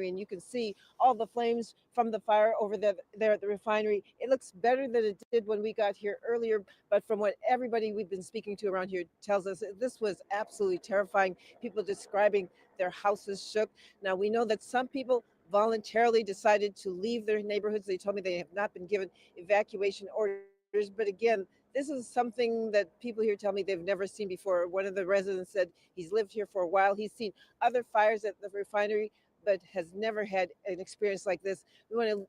mean, you can see all the flames from the fire over there at the refinery. It looks better than it did when we got here earlier, but from what everybody we've been speaking to around here tells us, this was absolutely terrifying. People describing their houses shook. Now, we know that some people voluntarily decided to leave their neighborhoods. They told me they have not been given evacuation orders. But again, this is something that people here tell me they've never seen before. One of the residents said he's lived here for a while. He's seen other fires at the refinery, but has never had an experience like this. We want to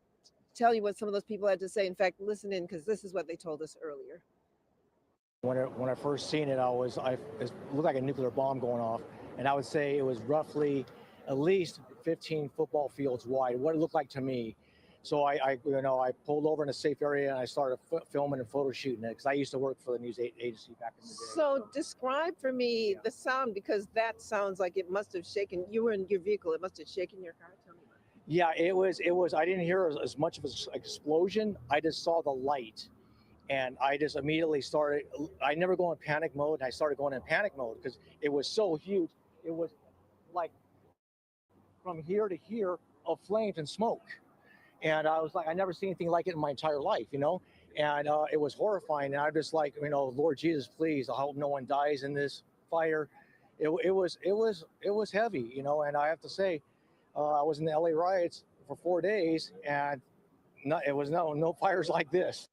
tell you what some of those people had to say. In fact, listen in because this is what they told us earlier. When I first seen it, it looked like a nuclear bomb going off, and I would say it was roughly at least 15 football fields wide. What it looked like to me. So I pulled over in a safe area and I started filming and photo shooting it because I used to work for the news agency back in the day. So describe for me the sound, because that sounds like it must have shaken. You were in your vehicle. It must have shaken your car. Tell me about it. Yeah, it was. I didn't hear as much of an explosion. I just saw the light. And I just immediately started, I never go in panic mode. And I started going in panic mode because it was so huge. It was like from here to here of flames and smoke. And I was like, I never seen anything like it in my entire life, And it was horrifying. And I'm just like, Lord Jesus, please, I hope no one dies in this fire. It was heavy, And I have to say, I was in the LA riots for 4 days, and it was no fires like this.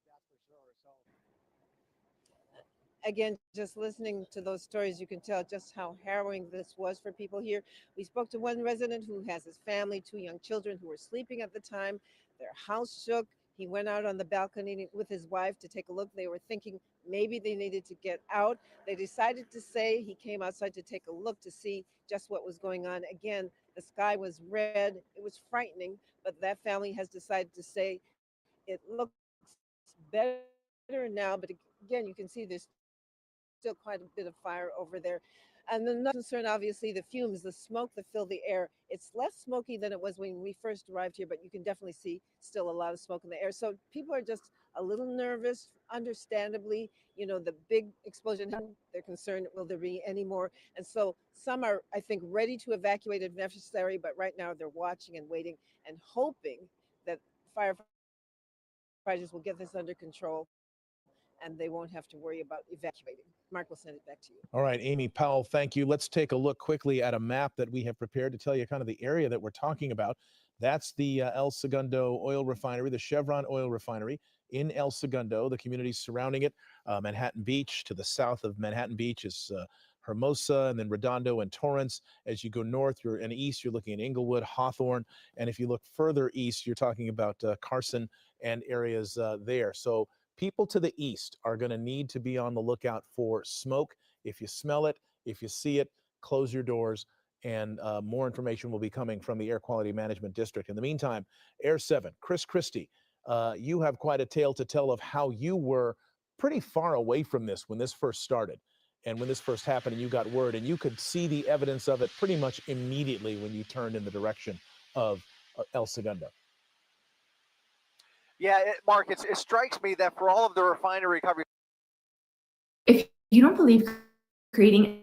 Again, just listening to those stories, you can tell just how harrowing this was for people here. We spoke to one resident who has his family, two young children who were sleeping at the time. Their house shook. He went out on the balcony with his wife to take a look. They were thinking maybe they needed to get out. They decided to stay. He came outside to take a look to see just what was going on. Again, the sky was red. It was frightening, but that family has decided to stay. It looks better now, but again, you can see there's still quite a bit of fire over there. And then another concern, obviously, the fumes, the smoke that fill the air. It's less smoky than it was when we first arrived here, but you can definitely see still a lot of smoke in the air. So people are just a little nervous, understandably. The big explosion happened. They're concerned, will there be any more? And so some are, I think, ready to evacuate if necessary, but right now they're watching and waiting and hoping that firefighters will get this under control and they won't have to worry about evacuating. Mark, will send it back to you. All right, Amy Powell, thank you. Let's take a look quickly at a map that we have prepared to tell you kind of the area that we're talking about. That's the El Segundo oil refinery, the Chevron oil refinery in El Segundo, the communities surrounding it. Manhattan Beach, to the south of Manhattan Beach is Hermosa, and then Redondo and Torrance. As you go north and east, you're looking at Inglewood, Hawthorne. And if you look further east, you're talking about Carson and areas there. So people to the east are going to need to be on the lookout for smoke. If you smell it, if you see it, close your doors, and more information will be coming from the Air Quality Management District. In the meantime, Air 7, Chris Christie, you have quite a tale to tell of how you were pretty far away from this when this first started and when this first happened and you got word, and you could see the evidence of it pretty much immediately when you turned in the direction of El Segundo. Yeah, Mark, it strikes me that for all of the refinery recovery. If you don't believe creating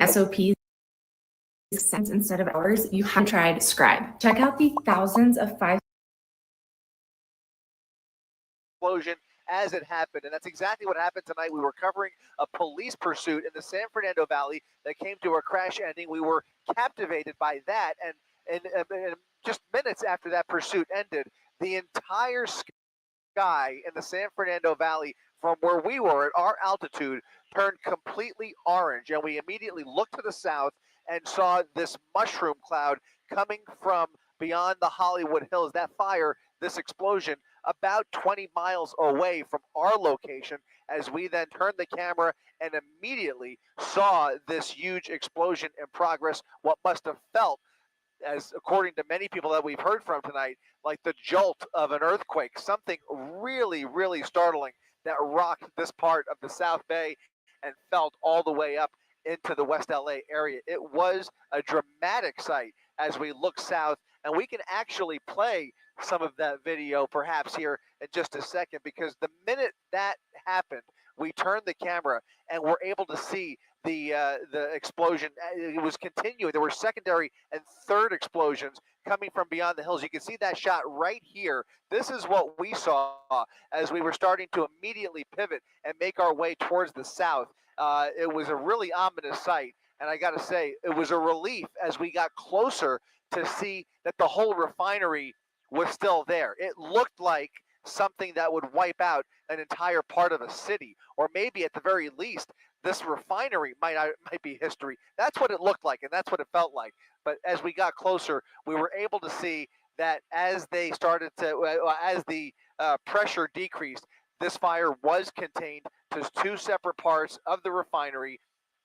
SOPs instead of hours, you haven't tried Scribe. Check out the thousands of explosion as it happened, and that's exactly what happened tonight. We were covering a police pursuit in the San Fernando Valley that came to a crash ending. We were captivated by that, and just minutes after that pursuit ended, the entire sky in the San Fernando Valley from where we were at our altitude turned completely orange, and we immediately looked to the south and saw this mushroom cloud coming from beyond the Hollywood Hills. That fire, this explosion, about 20 miles away from our location, as we then turned the camera and immediately saw this huge explosion in progress. What must have felt, as according to many people that we've heard from tonight, like the jolt of an earthquake, something really, really startling that rocked this part of the South Bay and felt all the way up into the West LA area. It was a dramatic sight as we look south, and we can actually play some of that video perhaps here in just a second, because the minute that happened, we turned the camera and we're able to see the explosion. It was continuing. There were secondary and third explosions coming from beyond the hills. You can see that shot right here. This is what we saw as we were starting to immediately pivot and make our way towards the south. It was a really ominous sight, and I got to say, it was a relief as we got closer to see that the whole refinery was still there. It looked like something that would wipe out an entire part of a city, or maybe at the very least, this refinery might be history. That's what it looked like, and that's what it felt like. But as we got closer, we were able to see that as they started to, as the pressure decreased, this fire was contained to two separate parts of the refinery,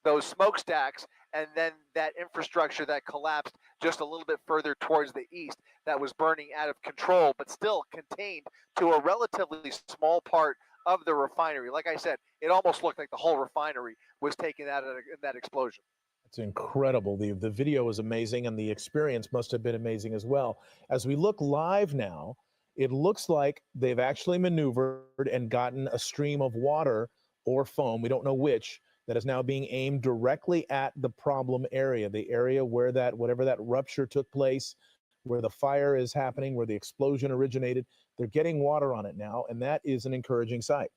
those smokestacks, and then that infrastructure that collapsed just a little bit further towards the east that was burning out of control, but still contained to a relatively small part of the refinery. Like I said, it almost looked like the whole refinery was taken out in that explosion. It's incredible. The video is amazing, and the experience must have been amazing as well. As we look live now, it looks like they've actually maneuvered and gotten a stream of water or foam, we don't know which, that is now being aimed directly at the problem area, the area where that, whatever that rupture took place, where the fire is happening, where the explosion originated. They're getting water on it now, and that is an encouraging sight.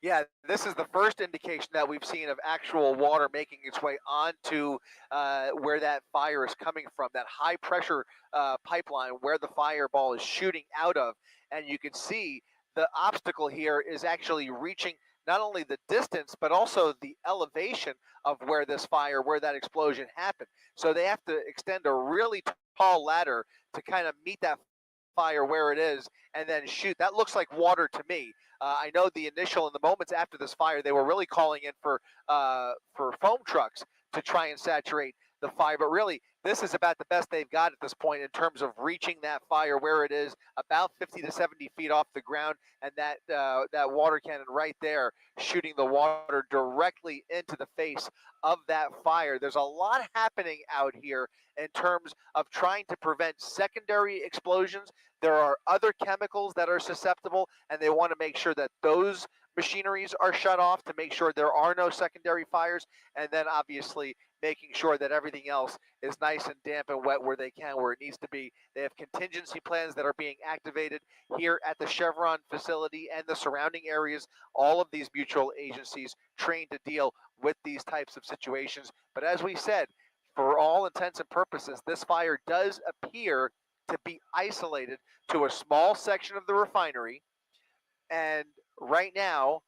Yeah, this is the first indication that we've seen of actual water making its way onto where that fire is coming from, that high pressure pipeline where the fireball is shooting out of. And you can see the obstacle here is actually reaching not only the distance, but also the elevation of where this fire, where that explosion happened. So they have to extend a really tall ladder to kind of meet that fire where it is and then shoot. That looks like water to me. I know the initial, in the moments after this fire, they were really calling in for foam trucks to try and saturate the fire. But really, this is about the best they've got at this point in terms of reaching that fire where it is, about 50 to 70 feet off the ground, and that water cannon right there shooting the water directly into the face of that fire. There's a lot happening out here in terms of trying to prevent secondary explosions. There are other chemicals that are susceptible, and they want to make sure that those machineries are shut off to make sure there are no secondary fires, and then obviously making sure that everything else is nice and damp and wet where they can, where it needs to be. They have contingency plans that are being activated here at the Chevron facility and the surrounding areas. All of these mutual agencies trained to deal with these types of situations. But as we said, for all intents and purposes, this fire does appear to be isolated to a small section of the refinery. And right now,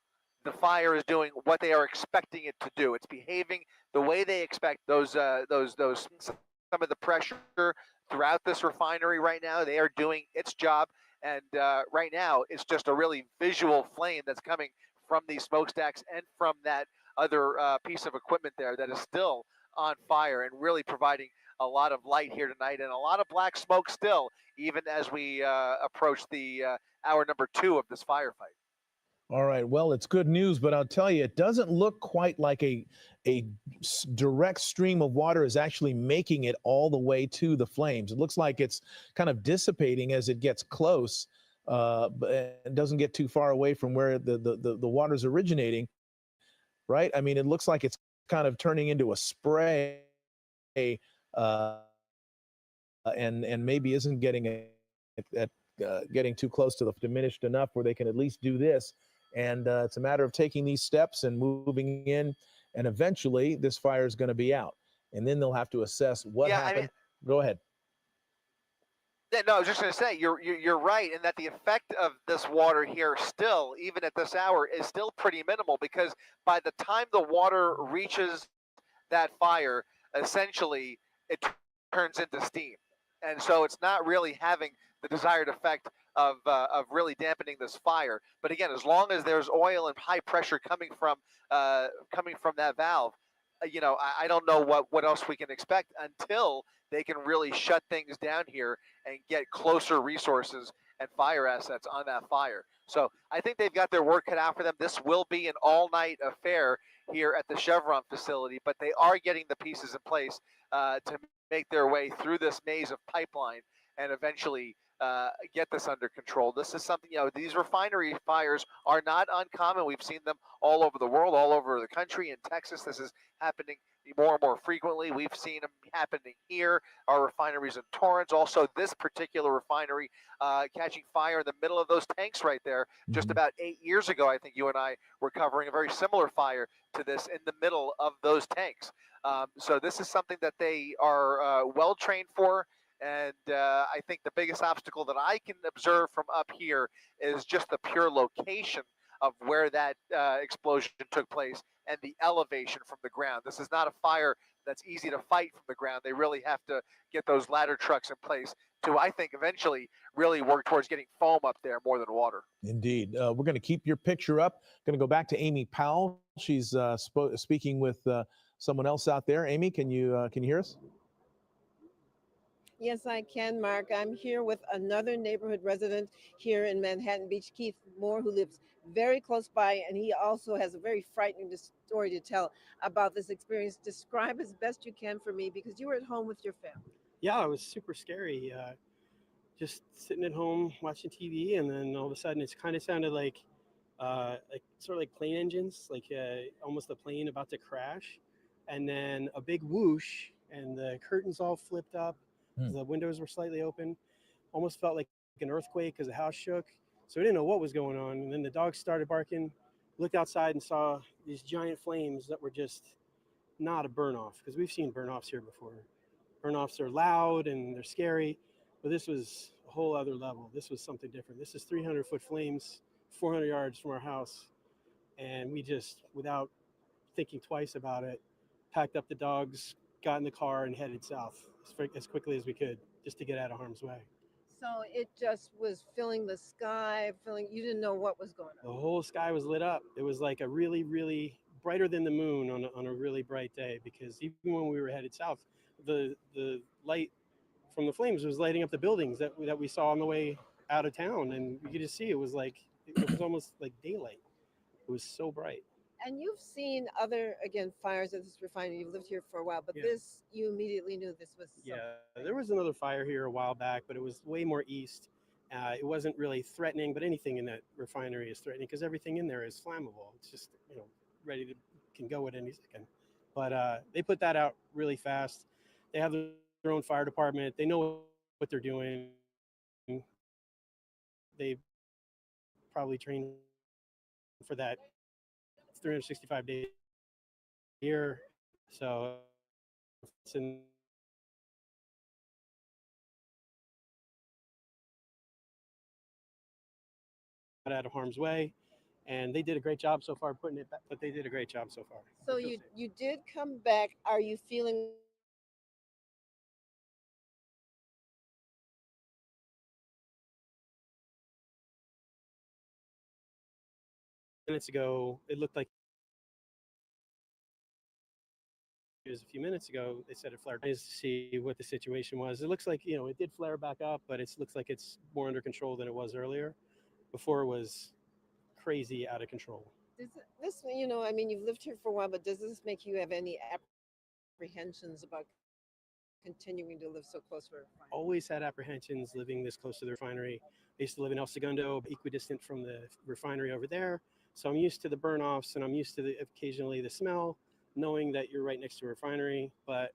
the fire is doing what they are expecting it to do. It's behaving the way they expect. Some of the pressure throughout this refinery right now, they are doing its job. And right now, it's just a really visual flame that's coming from these smokestacks and from that other piece of equipment there that is still on fire and really providing a lot of light here tonight and a lot of black smoke still, even as we approach the hour number 2 of this firefight. All right, well, it's good news, but I'll tell you, it doesn't look quite like a direct stream of water is actually making it all the way to the flames. It looks like it's kind of dissipating as it gets close, but it doesn't get too far away from where the water's originating, right? I mean, it looks like it's kind of turning into a spray, and maybe isn't getting getting too close to the diminished enough where they can at least do this. And it's a matter of taking these steps and moving in, and eventually this fire is going to be out. And then they'll have to assess what happened. I mean, go ahead. Yeah, no, I was just going to say, you're right in that the effect of this water here still, even at this hour, is still pretty minimal, because by the time the water reaches that fire, essentially it turns into steam. And so it's not really having the desired effect of really dampening this fire. But again, as long as there's oil and high pressure coming from that valve, I don't know what else we can expect until they can really shut things down here and get closer resources and fire assets on that fire. So I think they've got their work cut out for them. This will be an all-night affair here at the Chevron facility, but they are getting the pieces in place to make their way through this maze of pipeline and eventually get this under control. This is something, these refinery fires are not uncommon. We've seen them all over the world, all over the country. In Texas, this is happening more and more frequently. We've seen them happening here. Our refineries in Torrance, also this particular refinery catching fire in the middle of those tanks right there. Just about 8 years ago, I think you and I were covering a very similar fire to this in the middle of those tanks. So this is something that they are well trained for. And I think the biggest obstacle that I can observe from up here is just the pure location of where that explosion took place and the elevation from the ground. This is not a fire that's easy to fight from the ground. They really have to get those ladder trucks in place to, I think, eventually really work towards getting foam up there more than water. Indeed. We're going to keep your picture up. Going to go back to Amy Powell. She's speaking with someone else out there. Amy, can you hear us? Yes, I can, Mark. I'm here with another neighborhood resident here in Manhattan Beach, Keith Moore, who lives very close by, and he also has a very frightening story to tell about this experience. Describe as best you can for me, because you were at home with your family. Yeah, it was super scary. Just sitting at home watching TV, and then all of a sudden, it's kind of sounded like sort of like plane engines, like almost a plane about to crash, and then a big whoosh, and the curtains all flipped up. The windows were slightly open. Almost felt like an earthquake because the house shook. So we didn't know what was going on. And then the dogs started barking. Looked outside and saw these giant flames that were just not a burn off, because we've seen burn offs here before. Burn offs are loud and they're scary, but this was a whole other level. This was something different. This is 300-foot flames, 400 yards from our house. And we just, without thinking twice about it, packed up the dogs, got in the car, and headed south as quickly as we could, just to get out of harm's way. So it just was filling the sky, you didn't know what was going The on. whole sky was lit up. It was like a really, really brighter than the moon on a really bright day, because even when we were headed south, the light from the flames was lighting up the buildings that we saw on the way out of town, and you could just see it was almost like daylight. It was so bright. And you've seen other, again, fires at this refinery. You've lived here for a while, but Yeah. this, you immediately knew this was something. Yeah, there was another fire here a while back, but it was way more east. It wasn't really threatening, but anything in that refinery is threatening because everything in there is flammable. It's just, ready to can go at any second. But they put that out really fast. They have their own fire department. They know what they're doing. They probably trained for that 365 days a year. So it's in out of harm's way, and they did a great job so far putting it back. But they did a great job so far. So you did come back. Are you feeling minutes ago? It looked like it was a few minutes ago. They said it flared. Is to see what the situation was. It looks like it did flare back up, but it looks like it's more under control than it was earlier. Before it was crazy out of control. does this, I mean, you've lived here for a while, but does this make you have any apprehensions about continuing to live so close to a refinery? Always had apprehensions living this close to the refinery. I used to live in El Segundo, equidistant from the refinery over there. So I'm used to the burn offs, and I'm used to occasionally the smell, knowing that you're right next to a refinery. But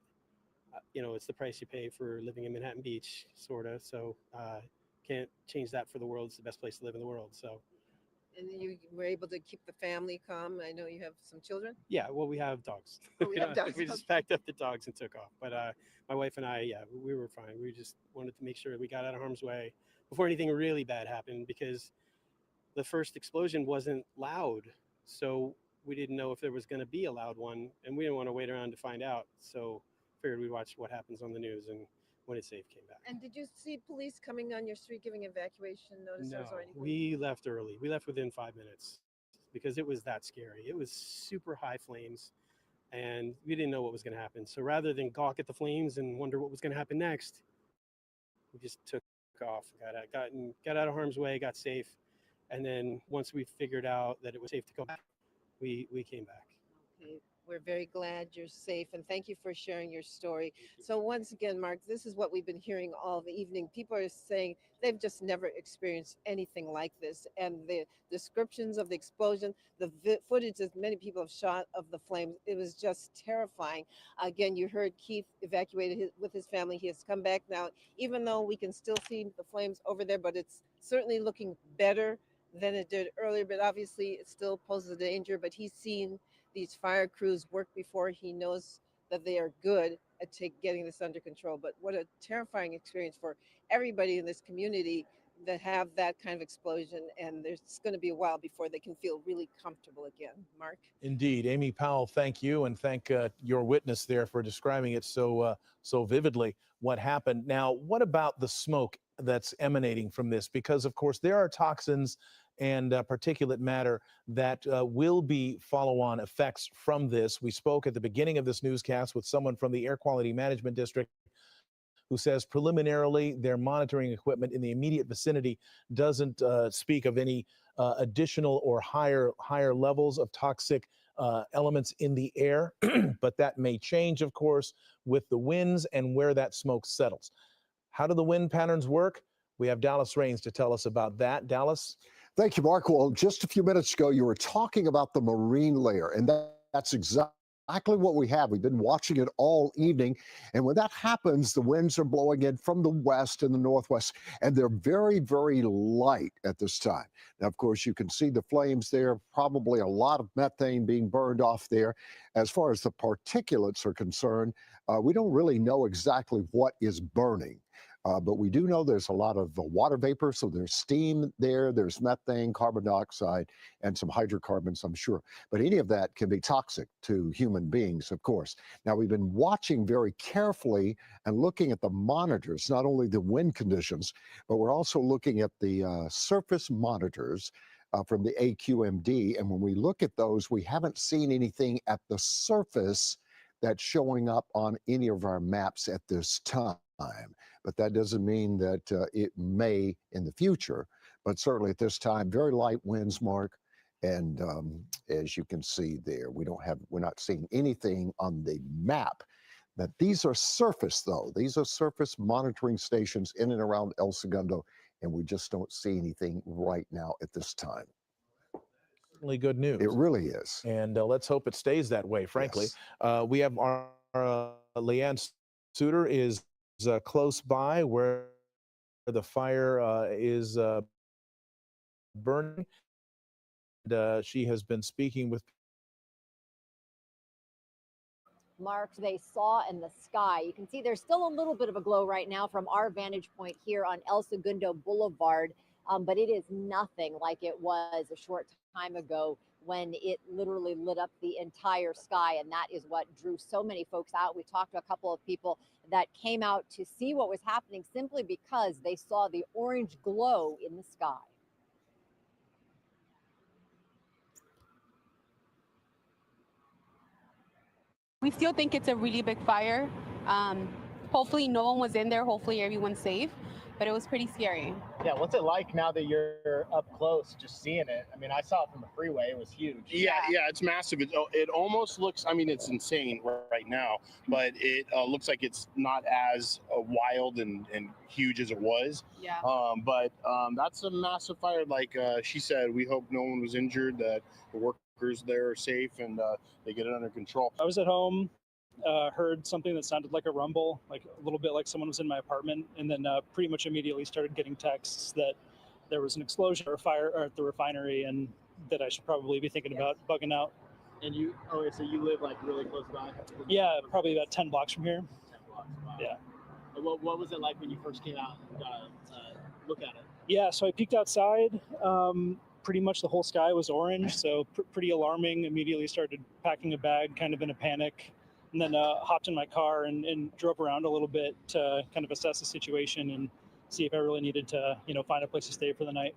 it's the price you pay for living in Manhattan Beach, sort of. So can't change that for the world. It's the best place to live in the world. So. And you were able to keep the family calm. I know you have some children. Yeah, well, we have dogs. Oh, we have dogs. We just packed up the dogs and took off. But my wife and I, we were fine. We just wanted to make sure we got out of harm's way before anything really bad happened, because the first explosion wasn't loud. So we didn't know if there was going to be a loud one, and we didn't want to wait around to find out. So figured we'd watch what happens on the news, and when it's safe, came back. And did you see police coming on your street giving evacuation notices or anything? We left early. We left within 5 minutes because it was that scary. It was super high flames, and we didn't know what was going to happen. So rather than gawk at the flames and wonder what was going to happen next, we just took off, got out of harm's way, got safe. And then once we figured out that it was safe to go back, we came back. Okay. We're very glad you're safe, and thank you for sharing your story. So, once again, Mark, this is what we've been hearing all the evening. People are saying they've just never experienced anything like this, and the descriptions of the explosion, the footage that many people have shot of the flames, it was just terrifying. Again, you heard Keith evacuated with his family. He has come back now, even though we can still see the flames over there, but it's certainly looking better than it did earlier. But obviously, it still poses a danger. But he's seen these fire crews work before. He knows that they are good at getting this under control. But what a terrifying experience for everybody in this community that have that kind of explosion. And there's going to be a while before they can feel really comfortable again. Mark? Indeed. Amy Powell, thank you, and thank your witness there for describing it so vividly what happened. Now, what about the smoke that's emanating from this? Because, of course, there are toxins and particulate matter that will be follow-on effects from this. We spoke at the beginning of this newscast with someone from the Air Quality Management District who says preliminarily their monitoring equipment in the immediate vicinity doesn't speak of any additional or higher levels of toxic elements in the air, but that may change, of course, with the winds and where that smoke settles. How do the wind patterns work? We have Dallas Raines to tell us about that. Dallas? Thank you, Mark. Well, just a few minutes ago, you were talking about the marine layer, and that's exactly what we have. We've been watching it all evening. And when that happens, the winds are blowing in from the west and the northwest, and they're very, very light at this time. Now, of course, you can see the flames there, probably a lot of methane being burned off there. As far as the particulates are concerned, we don't really know exactly what is burning. But we do know there's a lot of water vapor, so there's steam there, there's methane, carbon dioxide, and some hydrocarbons, I'm sure. But any of that can be toxic to human beings, of course. Now, we've been watching very carefully and looking at the monitors, not only the wind conditions, but we're also looking at the surface monitors from the AQMD. And when we look at those, we haven't seen anything at the surface that's showing up on any of our maps at this time. But that doesn't mean that it may in the future. But certainly at this time, very light winds, Mark. And as you can see there, we're not seeing anything on the map. That these are surface, though. These are surface monitoring stations in and around El Segundo, and we just don't see anything right now at this time. Certainly good news. It really is. And let's hope it stays that way, frankly. Yes. We have our Leanne Suter is close by where the fire is burning. And, she has been speaking with Mark they saw in the sky. You can see there's still a little bit of a glow right now from our vantage point here on El Segundo Boulevard, but it is nothing like it was a short time ago when it literally lit up the entire sky, and that is what drew so many folks out. We talked to a couple of people that came out to see what was happening simply because they saw the orange glow in the sky. We still think it's a really big fire. Hopefully no one was in there. Hopefully everyone's safe, but it was pretty scary. Yeah, what's it like now that you're up close, just seeing it? I mean, I saw it from the freeway. It was huge. Yeah, it's massive. It almost looks, I mean, it's insane right now, but it looks like it's not as wild and huge as it was. Yeah. But that's a massive fire. Like she said, we hope no one was injured, that the workers there are safe and they get it under control. I was at home, heard something that sounded like a rumble, like a little bit like someone was in my apartment, and then pretty much immediately started getting texts that there was an explosion or a fire at the refinery and that I should probably be thinking about bugging out. And so you live like really close by? Yeah, probably about 10 blocks from here. 10 blocks, wow. Yeah. What was it like when you first came out and look at it? Yeah, so I peeked outside. Pretty much the whole sky was orange, so pretty alarming. Immediately started packing a bag, kind of in a panic, and then hopped in my car and drove around a little bit to kind of assess the situation and see if I really needed to, find a place to stay for the night.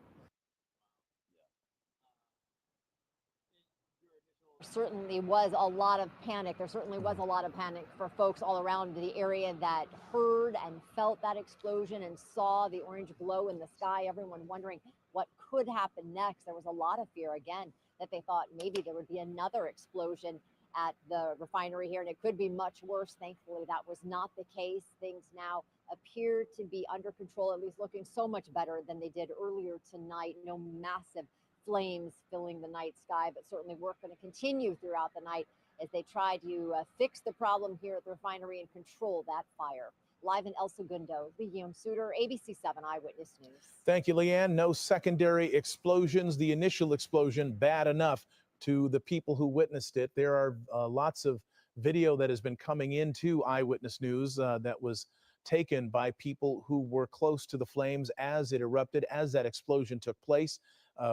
Certainly was a lot of panic. There certainly was a lot of panic for folks all around the area that heard and felt that explosion and saw the orange glow in the sky. Everyone wondering what could happen next. There was a lot of fear again that they thought maybe there would be another explosion at the refinery here, and it could be much worse. Thankfully, that was not the case. Things now appear to be under control, at least looking so much better than they did earlier tonight. No massive flames filling the night sky, but certainly work going to continue throughout the night as they try to fix the problem here at the refinery and control that fire. Live in El Segundo, Leanne Suter, ABC 7 Eyewitness News. Thank you, Leanne. No secondary explosions. The initial explosion, bad enough to the people who witnessed it. There are lots of video that has been coming into Eyewitness News that was taken by people who were close to the flames as it erupted, as that explosion took place.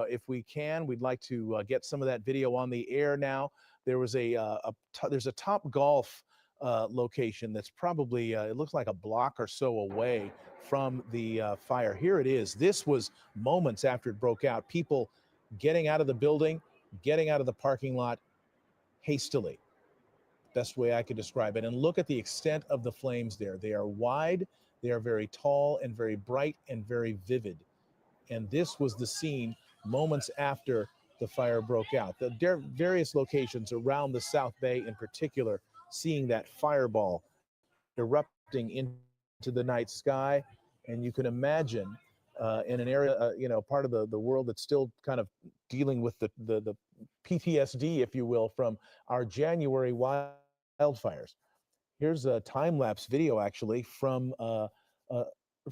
If we can, we'd like to get some of that video on the air now. There was there's a Top Golf location that's probably, it looks like a block or so away from the fire. Here it is. This was moments after it broke out. People getting out of the building, getting out of the parking lot hastily. Best way I could describe it. And look at the extent of the flames there. They are wide, they are very tall and very bright and very vivid. And this was the scene moments after the fire broke out. The various locations around the South Bay in particular, seeing that fireball erupting into the night sky. And you can imagine in an area, part of the world that's still kind of dealing with the PTSD, if you will, from our January wildfires. Here's a time-lapse video, actually, from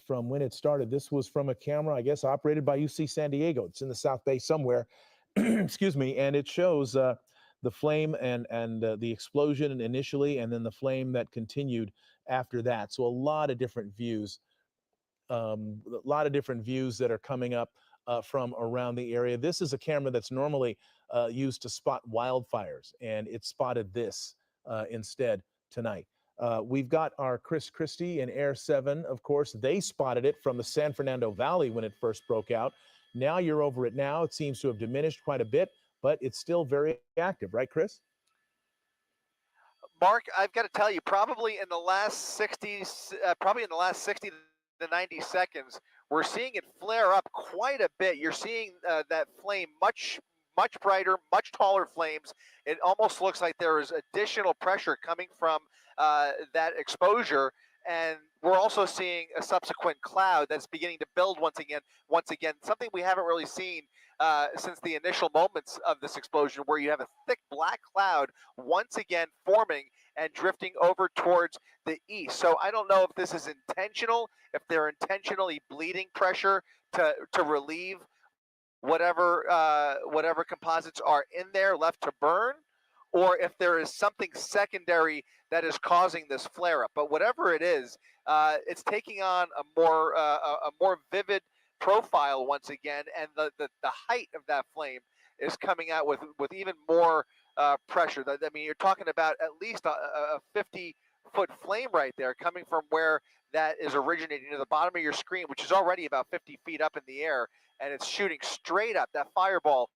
when it started. This was from a camera, I guess, operated by UC San Diego. It's in the South Bay somewhere, excuse me, and it shows the flame and the explosion initially, and then the flame that continued after that. So a lot of different views, that are coming up from around the area. This is a camera that's normally used to spot wildfires, and it spotted this instead tonight. We've got our Chris Christie and Air 7, of course. They spotted it from the San Fernando Valley when it first broke out. Now you're over it now. It seems to have diminished quite a bit, but it's still very active, right, Chris? Mark, I've got to tell you, probably in the last 60 to 90 seconds, we're seeing it flare up quite a bit. You're seeing that flame much brighter, much taller flames. It almost looks like there is additional pressure coming from that exposure, and we're also seeing a subsequent cloud that's beginning to build once again, something we haven't really seen since the initial moments of this explosion, where you have a thick black cloud once again forming and drifting over towards the east. So I don't know if this is intentional, if they're intentionally bleeding pressure to relieve whatever composites are in there left to burn, or if there is something secondary that is causing this flare up. But whatever it is, it's taking on a more vivid profile once again, and the height of that flame is coming out with even more pressure. I mean, you're talking about at least a 50-foot flame right there coming from where that is originating to the bottom of your screen, which is already about 50 feet up in the air, and it's shooting straight up. That fireball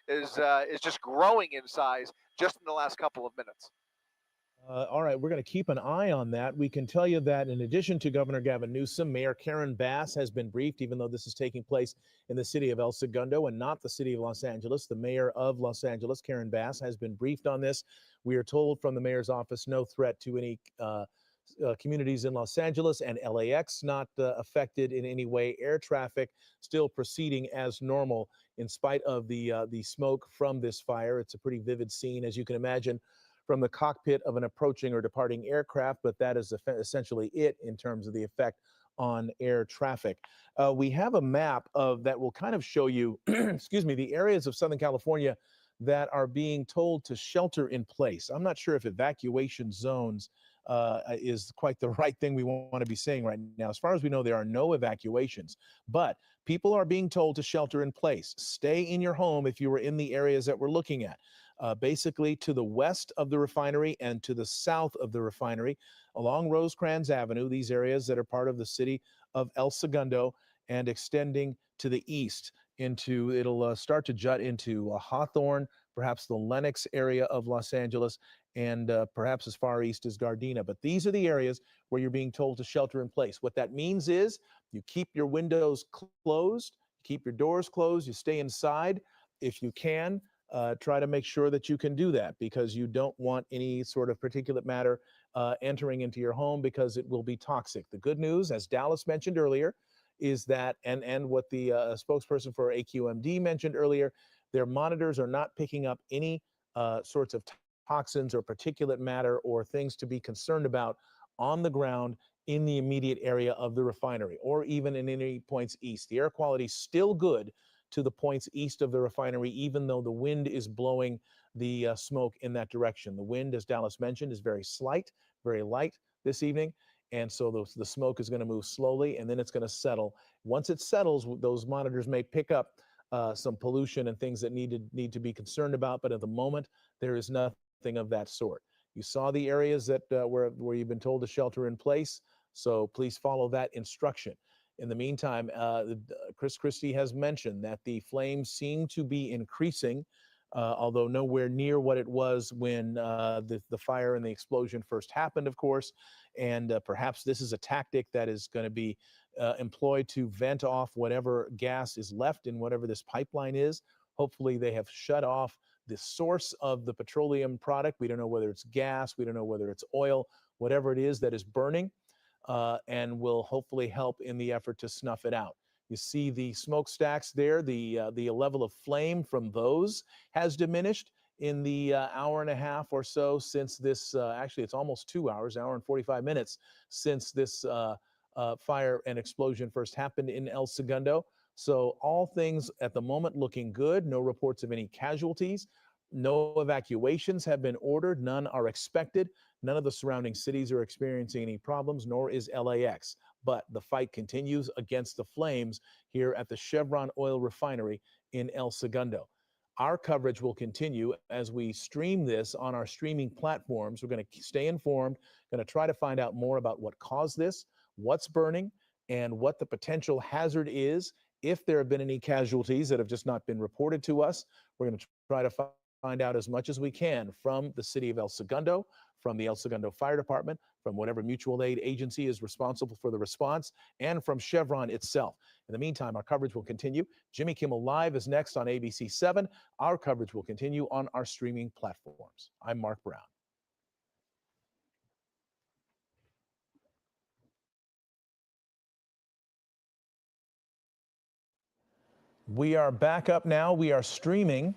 is just growing in size just in the last couple of minutes. All right, we're going to keep an eye on that. We can tell you that in addition to Governor Gavin Newsom, Mayor Karen Bass has been briefed, even though this is taking place in the city of El Segundo and not the city of Los Angeles. The mayor of Los Angeles, Karen Bass, has been briefed on this. We are told from the mayor's office no threat to any communities in Los Angeles and LAX not affected in any way. Air traffic still proceeding as normal in spite of the smoke from this fire. It's a pretty vivid scene, as you can imagine, from the cockpit of an approaching or departing aircraft, but that is essentially it in terms of the effect on air traffic. We have a map that will kind of show you, excuse me, the areas of Southern California that are being told to shelter in place. I'm not sure if evacuation zones is quite the right thing we want to be saying right now. As far as we know, there are no evacuations, but people are being told to shelter in place. Stay in your home if you were in the areas that we're looking at. Basically to the west of the refinery and to the south of the refinery along Rosecrans Avenue, these areas that are part of the city of El Segundo, and extending to the east into, it'll start to jut into Hawthorne, perhaps the Lenox area of Los Angeles, and perhaps as far east as Gardena. But these are the areas where you're being told to shelter in place. What that means is you keep your windows closed, keep your doors closed, you stay inside if you can. try to make sure that you can do that, because you don't want any sort of particulate matter entering into your home, because it will be toxic. The good news, as Dallas mentioned earlier, is that, and what the spokesperson for AQMD mentioned earlier, their monitors are not picking up any sorts of toxins or particulate matter or things to be concerned about on the ground in the immediate area of the refinery, or even in any points east. The air quality is still good to the points east of the refinery, even though the wind is blowing the smoke in that direction. The wind, as Dallas mentioned, is very slight, very light this evening. And so the smoke is going to move slowly, and then it's going to settle. Once it settles, those monitors may pick up some pollution and things that need to be concerned about. But at the moment, there is nothing of that sort. You saw the areas that where you've been told to shelter in place. So please follow that instruction. In the meantime, Chris Christie has mentioned that the flames seem to be increasing, although nowhere near what it was when the fire and the explosion first happened, of course. And perhaps this is a tactic that is going to be employed to vent off whatever gas is left in whatever this pipeline is. Hopefully they have shut off the source of the petroleum product. We don't know whether it's gas, we don't know whether it's oil, whatever it is that is burning, and will hopefully help in the effort to snuff it out. You see the smokestacks there, the level of flame from those has diminished in the hour and a half or so since this, actually it's almost 2 hours, hour and 45 minutes since this fire and explosion first happened in El Segundo. So all things at the moment looking good. No reports of any casualties. No evacuations have been ordered. None are expected. None of the surrounding cities are experiencing any problems, nor is LAX. But the fight continues against the flames here at the Chevron oil refinery in El Segundo. Our coverage will continue as we stream this on our streaming platforms. We're going to stay informed, going to try to find out more about what caused this, what's burning, and what the potential hazard is. If there have been any casualties that have just not been reported to us, we're going to try to find out as much as we can from the city of El Segundo, from the El Segundo Fire Department, from whatever mutual aid agency is responsible for the response, and from Chevron itself. In the meantime, our coverage will continue. Jimmy Kimmel Live is next on ABC 7. Our coverage will continue on our streaming platforms. I'm Mark Brown. We are back up now. We are streaming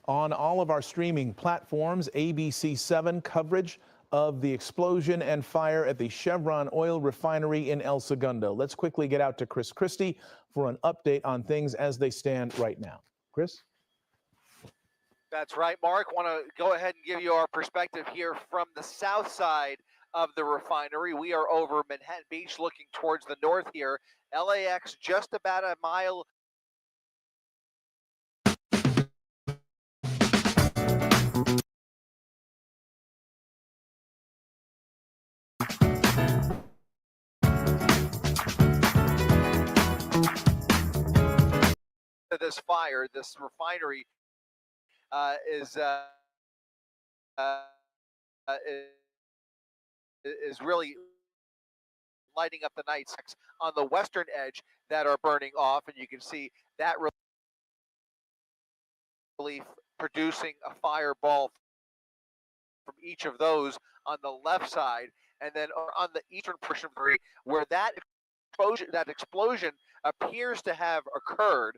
on all of our streaming platforms, ABC 7 coverage of the explosion and fire at the Chevron oil refinery in El Segundo. Let's quickly get out to Chris Christie for an update on things as they stand right now. Chris? That's right, Mark. Want to go ahead and give you our perspective here from the south side of the refinery. We are over Manhattan Beach looking towards the north here. LAX just about a mile this fire. This refinery is really lighting up the nights on the western edge that are burning off, and you can see that relief producing a fireball from each of those on the left side, and then on the eastern portion of the area where that explosion appears to have occurred,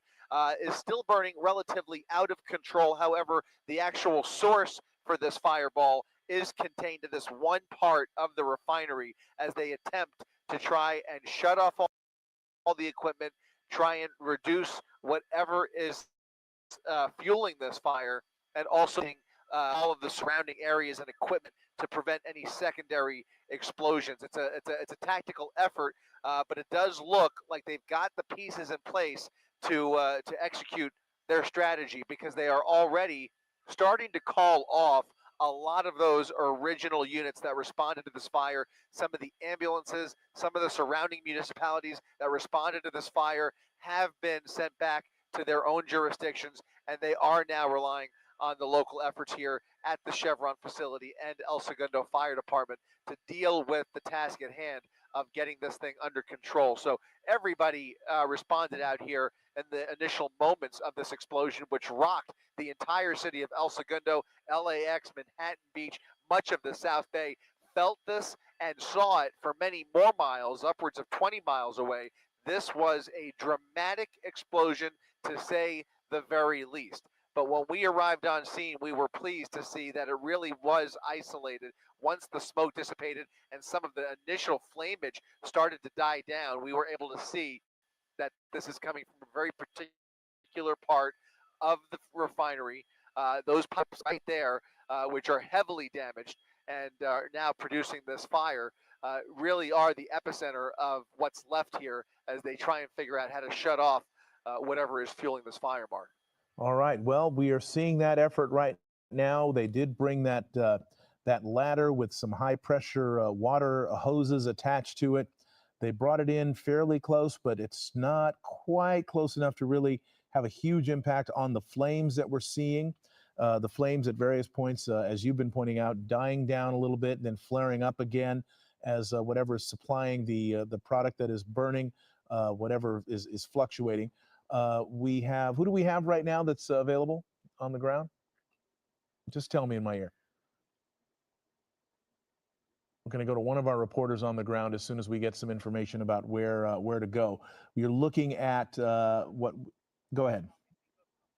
is still burning relatively out of control. However, the actual source for this fireball is contained in this one part of the refinery as they attempt to try and shut off all the equipment, try and reduce whatever is fueling this fire, and also all of the surrounding areas and equipment to prevent any secondary explosions. It's a tactical effort, but it does look like they've got the pieces in place to execute their strategy, because they are already starting to call off a lot of those original units that responded to this fire. Some of the ambulances, some of the surrounding municipalities that responded to this fire have been sent back to their own jurisdictions, and they are now relying on the local efforts here at the Chevron facility and El Segundo Fire Department to deal with the task at hand of getting this thing under control. So everybody responded out here in the initial moments of this explosion, which rocked the entire city of El Segundo, LAX, Manhattan Beach, much of the South Bay felt this and saw it for many more miles, upwards of 20 miles away. This was a dramatic explosion, to say the very least. But when we arrived on scene, we were pleased to see that it really was isolated. Once the smoke dissipated and some of the initial flameage started to die down, we were able to see that this is coming from a very particular part of the refinery. Those pipes right there, which are heavily damaged and are now producing this fire, really are the epicenter of what's left here as they try and figure out how to shut off whatever is fueling this fire, Mark. All right. Well, we are seeing that effort right now. They did bring that that ladder with some high pressure water hoses attached to it. They brought it in fairly close, but it's not quite close enough to really have a huge impact on the flames that we're seeing. The flames at various points, as you've been pointing out, dying down a little bit, and then flaring up again as whatever is supplying the product that is burning, whatever is fluctuating. We have, who do we have right now that's available on the ground? Just tell me in my ear. I'm going to go to one of our reporters on the ground as soon as we get some information about where to go. You're looking at what? Go ahead.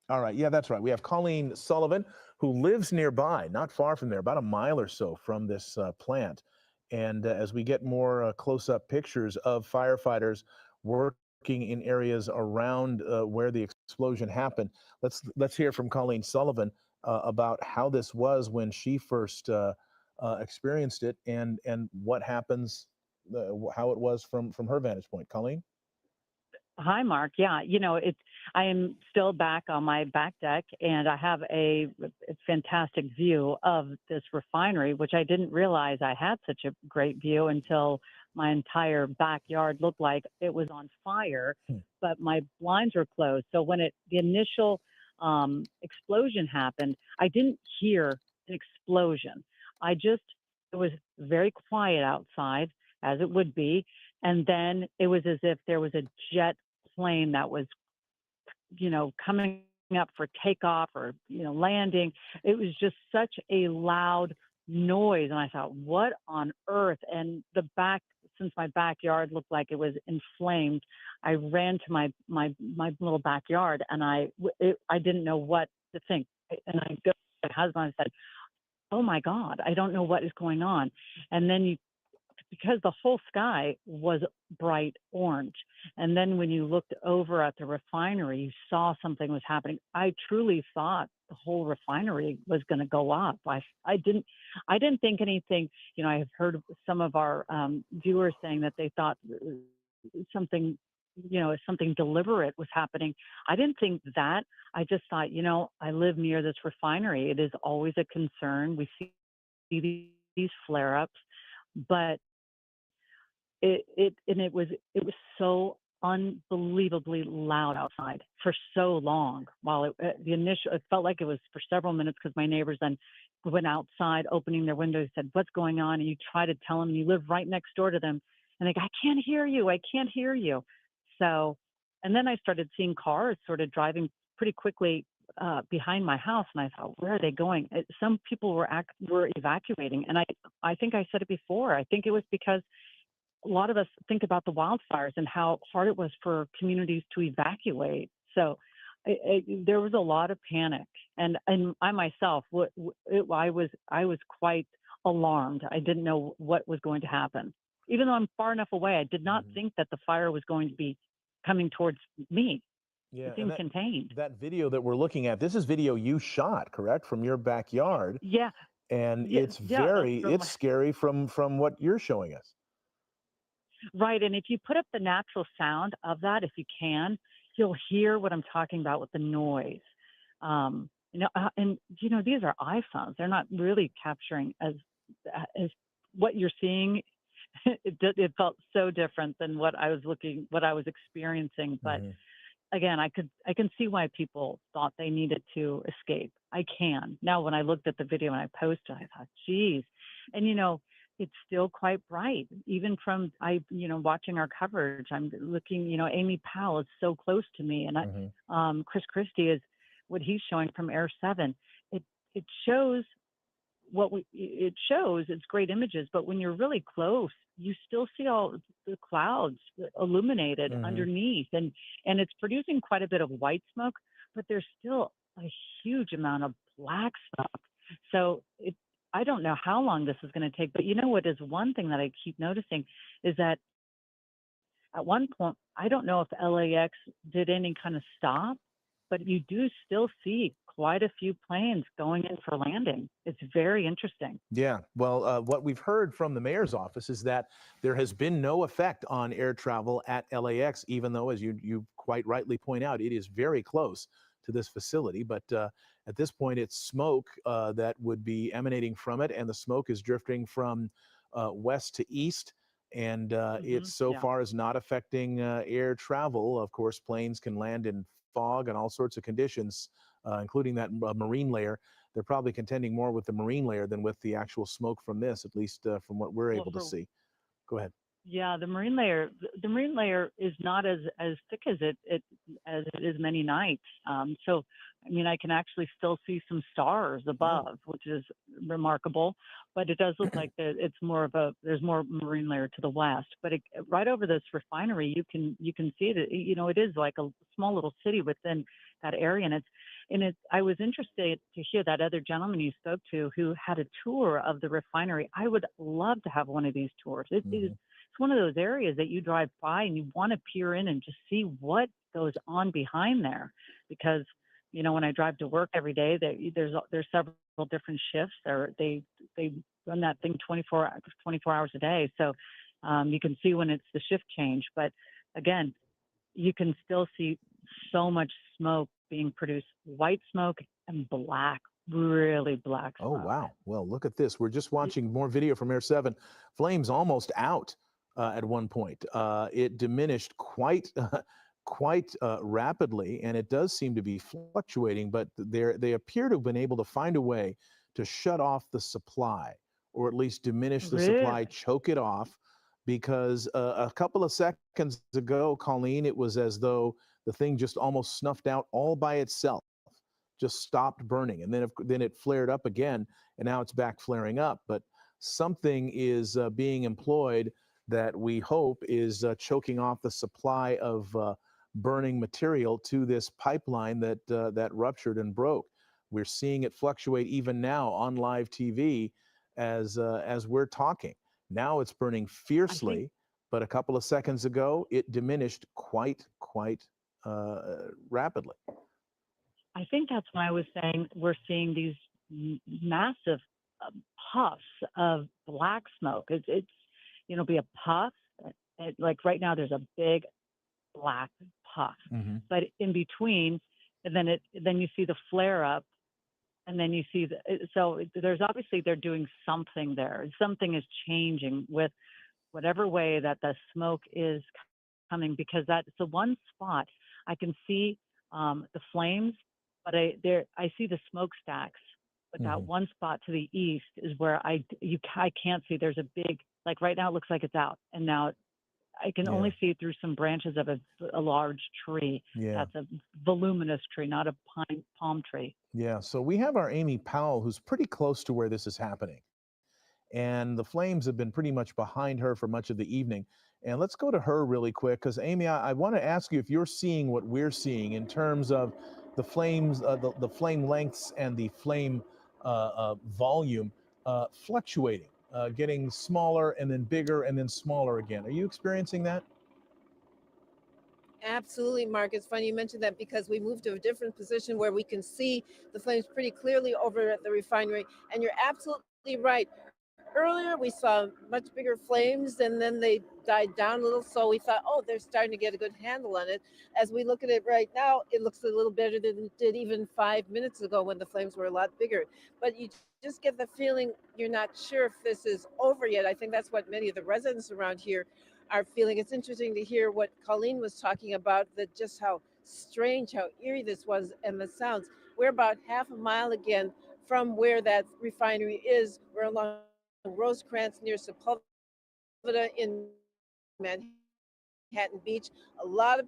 All right. Yeah, that's right. We have Colleen Sullivan, who lives nearby, not far from there, about a mile or so from this plant. And as we get more close-up pictures of firefighters working in areas around where the explosion happened, let's hear from Colleen Sullivan about how this was when she first experienced it, and what happens, how it was from her vantage point. Colleen? Hi, Mark. Yeah, I am still back on my back deck, and I have a fantastic view of this refinery, which I didn't realize I had such a great view until my entire backyard looked like it was on fire, but my blinds were closed. So when the initial explosion happened, I didn't hear an explosion. It was very quiet outside, as it would be. And then it was as if there was a jet plane that was, coming up for takeoff or, landing. It was just such a loud noise. And I thought, what on earth? And since my backyard looked like it was inflamed, I ran to my little backyard, and I didn't know what to think. And I go to my husband and said, oh my God, I don't know what is going on. And then because the whole sky was bright orange. And then when you looked over at the refinery, you saw something was happening. I truly thought the whole refinery was going to go up. I didn't think anything. I have heard some of our viewers saying that they thought something deliberate was happening. I didn't think that. I just thought, I live near this refinery. It is always a concern. We see these flare-ups, but it was so unbelievably loud outside for so long. While it felt like it was for several minutes, because my neighbors then went outside, opening their windows, said, "What's going on?" And you try to tell them, and you live right next door to them, and they go, "I can't hear you. I can't hear you." So, and then I started seeing cars sort of driving pretty quickly behind my house, and I thought, where are they going? Some people were evacuating, and I think I said it before. I think it was because a lot of us think about the wildfires and how hard it was for communities to evacuate. So there was a lot of panic, and I myself, I was quite alarmed. I didn't know what was going to happen. Even though I'm far enough away, I did not think that the fire was going to be coming towards me. Yeah, it seemed contained. That video that we're looking at, this is video you shot, correct, from your backyard? Yeah. And yeah, it's yeah, scary from what you're showing us. Right, and if you put up the natural sound of that, if you can, you'll hear what I'm talking about with the noise. And these are iPhones; they're not really capturing as what you're seeing. It felt so different than what I was experiencing. But again, I can see why people thought they needed to escape. I can now. When I looked at the video and I posted, I thought, geez, and it's still quite bright. Even from watching our coverage, I'm looking. Amy Powell is so close to me, and Chris Christie is what he's showing from Air 7. It shows it shows. It's great images, but when you're really close, you still see all the clouds illuminated underneath, and it's producing quite a bit of white smoke, but there's still a huge amount of black smoke. So I don't know how long this is going to take, but what is one thing that I keep noticing is that at one point, I don't know if LAX did any kind of stop, but you do still see quite a few planes going in for landing. It's very interesting. Yeah, well, what we've heard from the mayor's office is that there has been no effect on air travel at LAX, even though, as you quite rightly point out, it is very close to this facility. But at this point, it's smoke that would be emanating from it, and the smoke is drifting from west to east. And it so far is not affecting air travel. Of course, planes can land in fog and all sorts of conditions, including that marine layer. They're probably contending more with the marine layer than with the actual smoke from this, at least from what we're able to see. Go ahead. Yeah, the marine layer is not as thick as it is many nights. So, I mean, I can actually still see some stars above, which is remarkable. But it does look like there's more marine layer to the west. But right over this refinery, you can see it. It is like a small little city within that area, and I was interested to hear that other gentleman you spoke to who had a tour of the refinery. I would love to have one of these tours. It's one of those areas that you drive by and you want to peer in and just see what goes on behind there. Because, when I drive to work every day, there's several different shifts. They run that thing 24 hours a day. So you can see when it's the shift change. But again, you can still see so much smoke being produced, white smoke and black, really black smoke. Oh, wow. Well, look at this. We're just watching more video from Air 7. Flames almost out at one point. It diminished quite rapidly, and it does seem to be fluctuating, but they appear to have been able to find a way to shut off the supply, or at least diminish the supply, choke it off, because a couple of seconds ago, Colleen, it was as though the thing just almost snuffed out all by itself, just stopped burning, and then it flared up again, and now it's back flaring up. But something is being employed that we hope is choking off the supply of burning material to this pipeline that ruptured and broke. We're seeing it fluctuate even now on live TV as we're talking. Now it's burning fiercely, but a couple of seconds ago it diminished quite rapidly. I think that's why I was saying we're seeing these massive puffs of black smoke. It's be a puff. Like right now, there's a big black puff, but in between, and then you see the flare up, and then you see so there's obviously they're doing something there. Something is changing with whatever way that the smoke is coming, because that's the one spot I can see the flames, but I see the smokestacks. But that one spot to the east is where I can't see. There's a big, like right now it looks like it's out, and now I can only see it through some branches of a large tree. That's a voluminous tree, not a palm tree. Yeah, so we have our Amy Powell, who's pretty close to where this is happening. And the flames have been pretty much behind her for much of the evening. And let's go to her really quick, because Amy, I want to ask you if you're seeing what we're seeing in terms of the flames, the flame lengths and the flame volume fluctuating, getting smaller and then bigger and then smaller again. Are you experiencing that? Absolutely, Mark. It's funny you mentioned that, because we moved to a different position where we can see the flames pretty clearly over at the refinery. And you're absolutely right. Earlier, we saw much bigger flames, and then they died down a little. So we thought, oh, they're starting to get a good handle on it. As we look at it right now, it looks a little better than it did even 5 minutes ago when the flames were a lot bigger. But you just get the feeling you're not sure if this is over yet. I think that's what many of the residents around here are feeling. It's interesting to hear what Colleen was talking about, that just how strange, how eerie this was, and the sounds. We're about half a mile again from where that refinery is. We're along Rosecrans near Sepulveda in Manhattan Beach. A lot of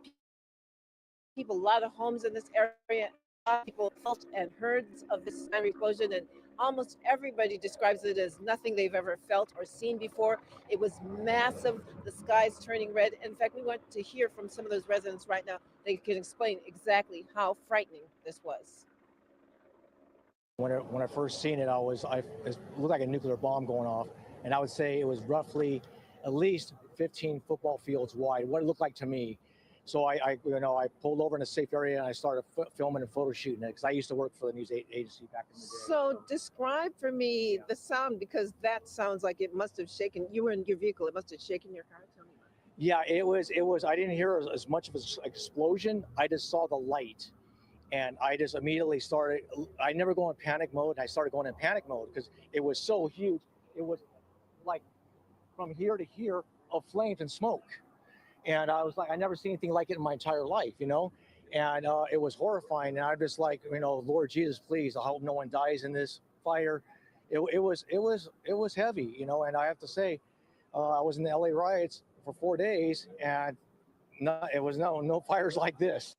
people, a lot of homes in this area. A lot of people felt and heard of this explosion, and almost everybody describes it as nothing they've ever felt or seen before. It was massive. The sky's turning red. In fact, we want to hear from some of those residents right now. They can explain exactly how frightening this was. When I first seen it, it looked like a nuclear bomb going off, and I would say it was roughly at least 15 football fields wide. What it looked like to me. So I pulled over in a safe area and I started filming and photo shooting it because I used to work for the news agency back in the day. So describe for me the sound, because that sounds like it must have shaken. You were in your vehicle. It must have shaken your car. Tell me about it. Yeah, it was. I didn't hear as much of an explosion. I just saw the light. And I just immediately started, I never go in panic mode. And I started going in panic mode because it was so huge. It was like from here to here of flames and smoke. And I was like, I never seen anything like it in my entire life, And it was horrifying. And I'm just like, Lord Jesus, please, I hope no one dies in this fire. It was heavy, And I have to say, I was in the LA riots for 4 days, and it was no fires like this.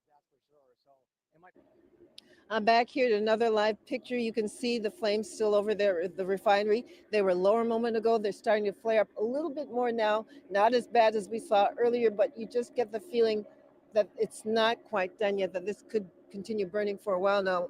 I'm back here to another live picture. You can see the flames still over there at the refinery. They were lower a moment ago. They're starting to flare up a little bit more now. Not as bad as we saw earlier, but you just get the feeling that it's not quite done yet, that this could continue burning for a while now.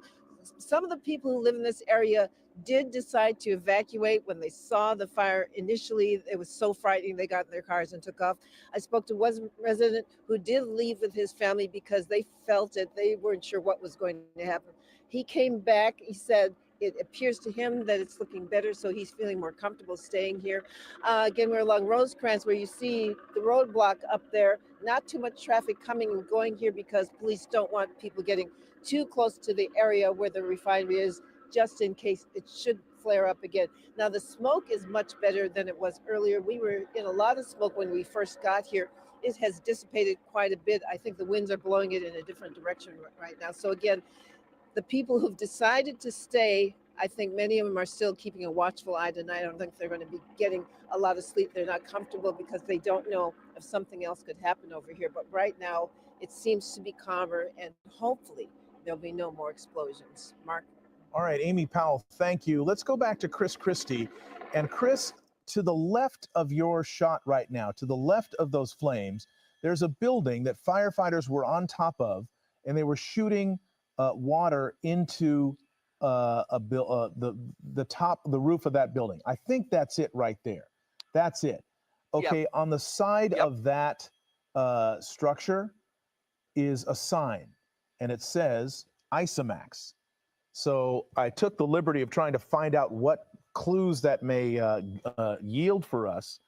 Some of the people who live in this area did decide to evacuate when they saw the fire initially. It was so frightening, they got in their cars and took off. I spoke to one resident who did leave with his family because they felt it. They weren't sure what was going to happen. He came back. He said it appears to him that it's looking better, so he's feeling more comfortable staying here. Again, we're along Rosecrans, where you see the roadblock up there. Not too much traffic coming and going here because police don't want people getting too close to the area where the refinery is, just in case it should flare up again. Now, the smoke is much better than it was earlier. We were in a lot of smoke when we first got here. It has dissipated quite a bit. I think the winds are blowing it in a different direction right now. So again, the people who've decided to stay, I think many of them are still keeping a watchful eye tonight. I don't think they're going to be getting a lot of sleep. They're not comfortable because they don't know if something else could happen over here. But right now, it seems to be calmer, and hopefully there'll be no more explosions. Mark? All right, Amy Powell, thank you. Let's go back to Chris Christie. And Chris, to the left of your shot right now, to the left of those flames, there's a building that firefighters were on top of, and they were shooting water into the top of the roof of that building. I think that's it right there. That's it. Okay, yep. On the side of that structure is a sign, and it says Isomax. So I took the liberty of trying to find out what clues that may yield for us.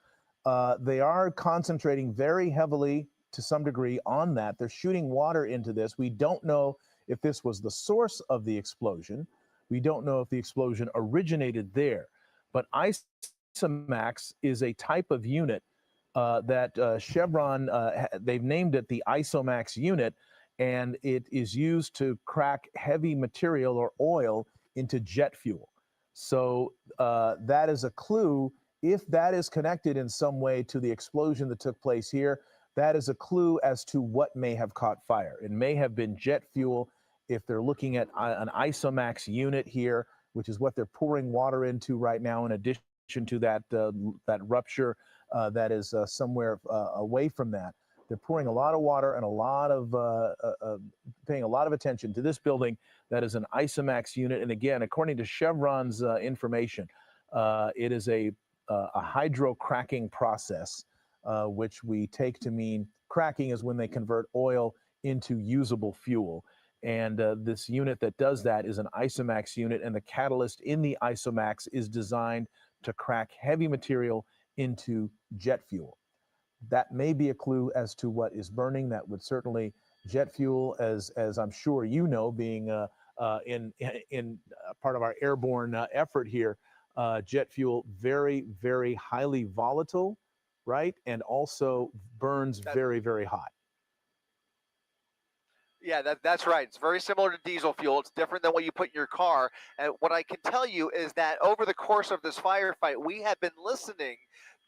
They are concentrating very heavily to some degree on that. They're shooting water into this. We don't know if this was the source of the explosion. We don't know if the explosion originated there. But Isomax is a type of unit that Chevron, they've named it the Isomax unit, and it is used to crack heavy material or oil into jet fuel. So that is a clue. If that is connected in some way to the explosion that took place here, that is a clue as to what may have caught fire. It may have been jet fuel. If they're looking at an Isomax unit here, which is what they're pouring water into right now, in addition to that rupture that is somewhere away from that. They're pouring a lot of water and a lot of paying a lot of attention to this building that is an Isomax unit. And again, according to Chevron's information, it is a hydro cracking process, which we take to mean cracking is when they convert oil into usable fuel. And this unit that does that is an Isomax unit, and the catalyst in the Isomax is designed to crack heavy material into jet fuel. That may be a clue as to what is burning. That would certainly, jet fuel, as I'm sure you know, being in part of our airborne effort here, jet fuel, very, very highly volatile, right? And also burns very, very hot. Yeah, that's right. It's very similar to diesel fuel. It's different than what you put in your car. And what I can tell you is that over the course of this firefight, we have been listening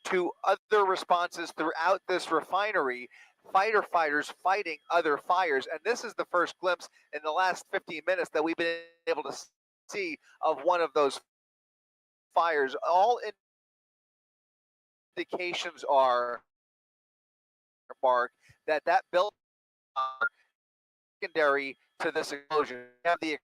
to other responses throughout this refinery, fighters fighting other fires. And this is the first glimpse in the last 15 minutes that we've been able to see of one of those fires. All indications are, Mark, that building secondary to this explosion. We have the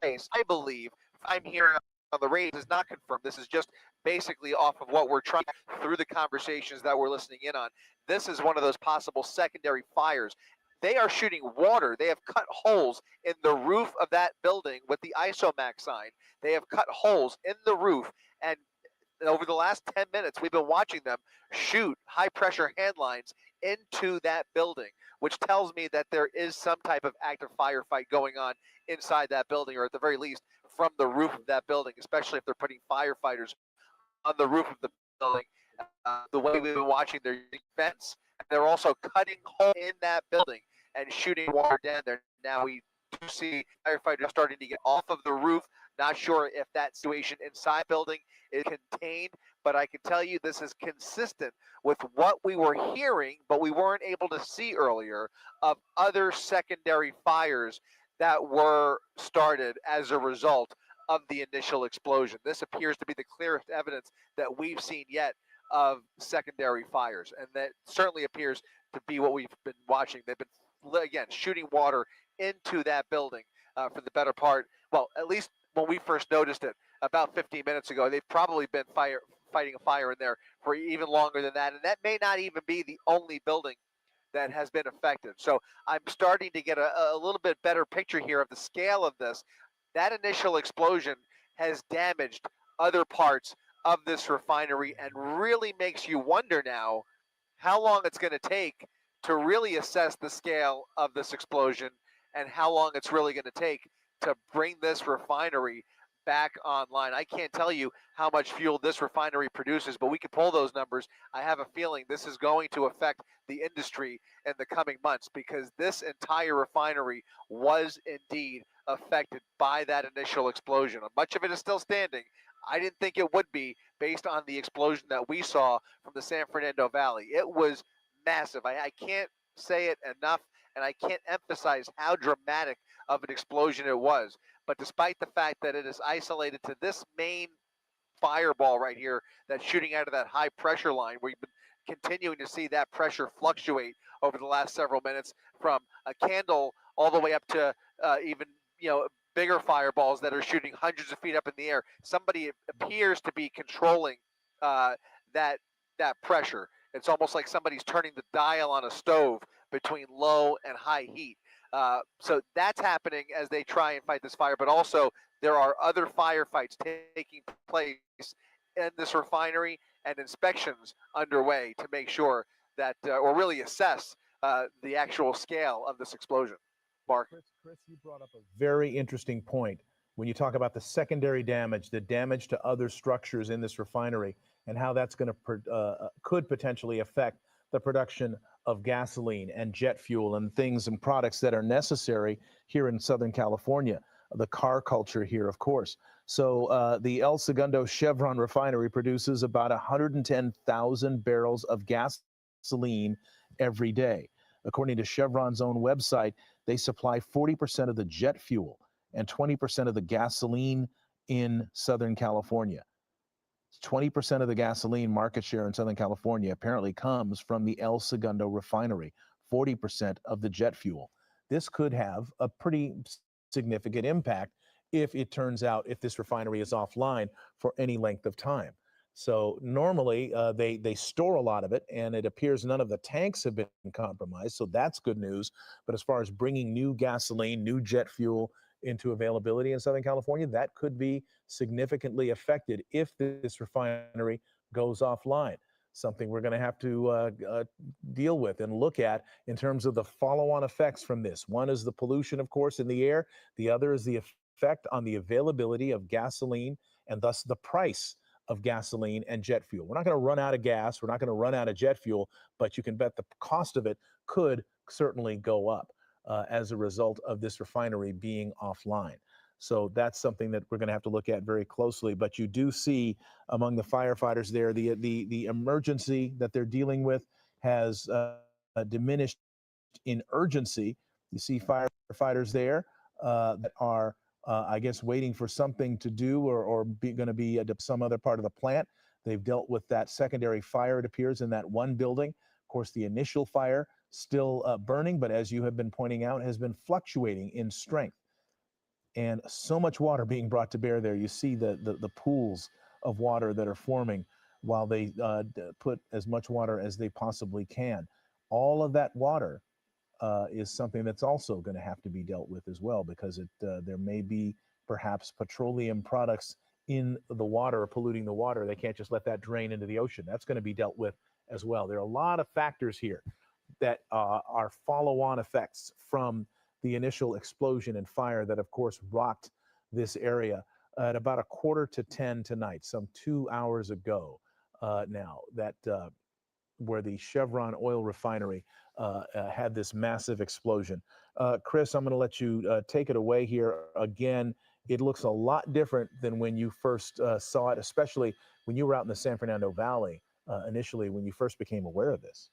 place, I believe, I'm hearing on the radio is not confirmed. This is just basically off of what we're trying through the conversations that we're listening in on. This is one of those possible secondary fires. They are shooting water. They have cut holes in the roof of that building with the ISOMAX sign. They have cut holes in the roof, and over the last 10 minutes, we've been watching them shoot high pressure hand lines into that building, which tells me that there is some type of active firefight going on inside that building, or at the very least from the roof of that building, especially if they're putting firefighters on the roof of the building. The way we've been watching their vents, they're also cutting holes in that building and shooting water down there. Now we do see firefighters starting to get off of the roof. Not sure if that situation inside building is contained, but I can tell you this is consistent with what we were hearing, but we weren't able to see earlier, of other secondary fires that were started as a result of the initial explosion. This appears to be the clearest evidence that we've seen yet of secondary fires, and that certainly appears to be what we've been watching. They've been, again, shooting water into that building for the better part, well, at least when we first noticed it about 15 minutes ago. They've probably been fighting a fire in there for even longer than that, and that may not even be the only building that has been affected. So I'm starting to get a little bit better picture here of the scale of this. That initial explosion has damaged other parts of this refinery and really makes you wonder now how long it's going to take to really assess the scale of this explosion and how long it's really going to take to bring this refinery back online. I can't tell you how much fuel this refinery produces, but we can pull those numbers. I have a feeling this is going to affect the industry in the coming months, because this entire refinery was indeed affected by that initial explosion. Much of it is still standing. I didn't think it would be, based on the explosion that we saw from the San Fernando Valley. It was massive. I can't say it enough, and I can't emphasize how dramatic of an explosion it was. But despite the fact that it is isolated to this main fireball right here that's shooting out of that high pressure line, we've been continuing to see that pressure fluctuate over the last several minutes, from a candle all the way up to even bigger fireballs that are shooting hundreds of feet up in the air. Somebody appears to be controlling that pressure. It's almost like somebody's turning the dial on a stove between low and high heat. So that's happening as they try and fight this fire, but also there are other firefights taking place in this refinery and inspections underway to make sure that, or really assess the actual scale of this explosion. Mark? Chris, you brought up a very interesting point when you talk about the secondary damage, the damage to other structures in this refinery, and how that's going to could potentially affect the production of gasoline and jet fuel and things and products that are necessary here in Southern California, the car culture here, of course. So the El Segundo Chevron refinery produces about 110,000 barrels of gasoline every day. According to Chevron's own website, they supply 40% of the jet fuel and 20% of the gasoline in Southern California. 20% of the gasoline market share in Southern California apparently comes from the El Segundo refinery, 40% of the jet fuel. This could have a pretty significant impact if it turns out if this refinery is offline for any length of time. So normally they store a lot of it, and it appears none of the tanks have been compromised. So that's good news. But as far as bringing new gasoline, new jet fuel into availability in Southern California, that could be significantly affected if this refinery goes offline. Something we're going to have to deal with and look at in terms of the follow-on effects from this. One is the pollution, of course, in the air. The other is the effect on the availability of gasoline and thus the price of gasoline and jet fuel. We're not going to run out of gas. We're not going to run out of jet fuel, but you can bet the cost of it could certainly go up. as a result of this refinery being offline. So that's something that we're going to have to look at very closely. But you do see among the firefighters there, the emergency that they're dealing with has diminished in urgency. You see firefighters there that are, I guess, waiting for something to do or going to be at some other part of the plant. They've dealt with that secondary fire, it appears, in that one building. Of course, the initial fire still burning, but as you have been pointing out, has been fluctuating in strength. And so much water being brought to bear there. You see the pools of water that are forming while they put as much water as they possibly can. All of that water is something that's also going to have to be dealt with as well, because there may be perhaps petroleum products in the water polluting the water. They can't just let that drain into the ocean. That's going to be dealt with as well. There are a lot of factors here that are follow-on effects from the initial explosion and fire that, of course, rocked this area at about 9:45 tonight, some 2 hours ago now, that where the Chevron oil refinery had this massive explosion. Chris, I'm going to let you take it away here. Again, it looks a lot different than when you first saw it, especially when you were out in the San Fernando Valley initially, when you first became aware of this.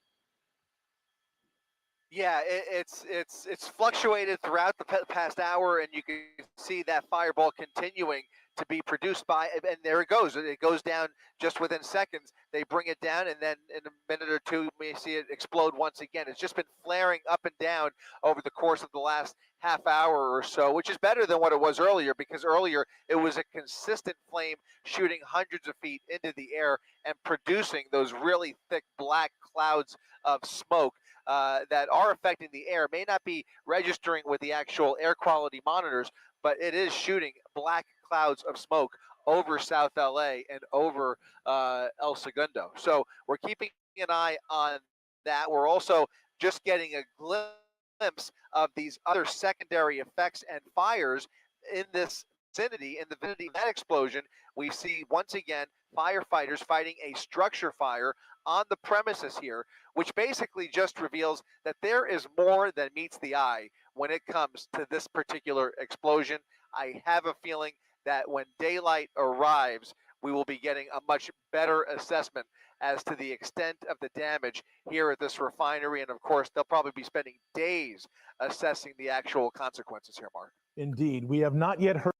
Yeah, it's fluctuated throughout the past hour, and you can see that fireball continuing to be produced by, and there it goes. It goes down just within seconds. They bring it down, and then in a minute or two, you may see it explode once again. It's just been flaring up and down over the course of the last half hour or so, which is better than what it was earlier, because earlier it was a consistent flame shooting hundreds of feet into the air and producing those really thick black clouds of smoke that are affecting the air. May not be registering with the actual air quality monitors, but it is shooting black clouds of smoke over South LA and over El Segundo. So we're keeping an eye on that. We're also just getting a glimpse of these other secondary effects and fires in this vicinity. In the vicinity of that explosion, we see once again firefighters fighting a structure fire on the premises here, which basically just reveals that there is more than meets the eye when it comes to this particular explosion. I have a feeling that when daylight arrives, we will be getting a much better assessment as to the extent of the damage here at this refinery. And of course, they'll probably be spending days assessing the actual consequences here, Mark. Indeed. We have not yet heard.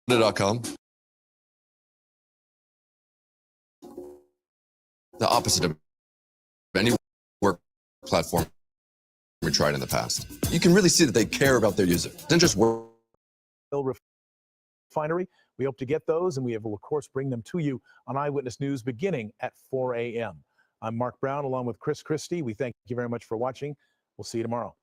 Monday.com. The opposite of any work platform we tried in the past. You can really see that they care about their user. It doesn't just work. Refinery. We hope to get those, and we will, of course, bring them to you on Eyewitness News beginning at 4 a.m. I'm Mark Brown, along with Chris Christie. We thank you very much for watching. We'll see you tomorrow.